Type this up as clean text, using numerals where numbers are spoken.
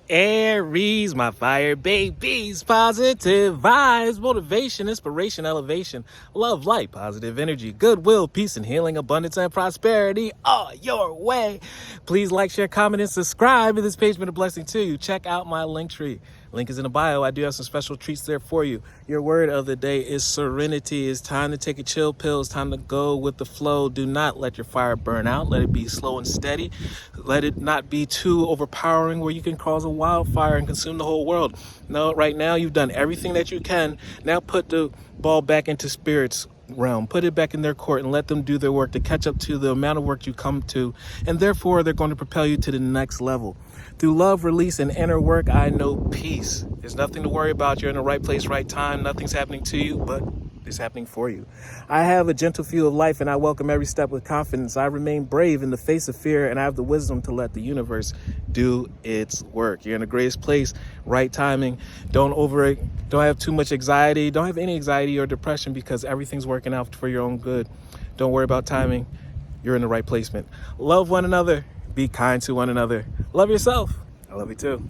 Aries, my fire babies, positive vibes, motivation, inspiration, elevation, love, light, positive energy, goodwill, peace, and healing, abundance, and prosperity all your way. Please like, share, comment, and subscribe. If this page been a blessing to you, check out my LinkTree. Link is in the bio. I do have some special treats there for you. Your word of the day is serenity. It's time to take a chill pill. It's time to go with the flow. Do not let your fire burn out. Let it be slow and steady. Let it not be too overpowering where you can cause a wildfire and consume the whole world. No, right now you've done everything that you can. Now put the ball back into spirit's realm. Put it back in their court and let them do their work to catch up to the amount of work you come to. And therefore, they're going to propel you to the next level. Through love, release, and inner work, I know peace. There's nothing to worry about. You're in the right place, right time. Nothing's happening to you, but it's happening for you. I have a gentle view of life, and I welcome every step with confidence. I remain brave in the face of fear, and I have the wisdom to let the universe do its work. You're in the greatest place, right timing. Don't have too much anxiety. Don't have any anxiety or depression because everything's working out for your own good. Don't worry about timing. You're in the right placement. Love one another. Be kind to one another. Love yourself. I love you too.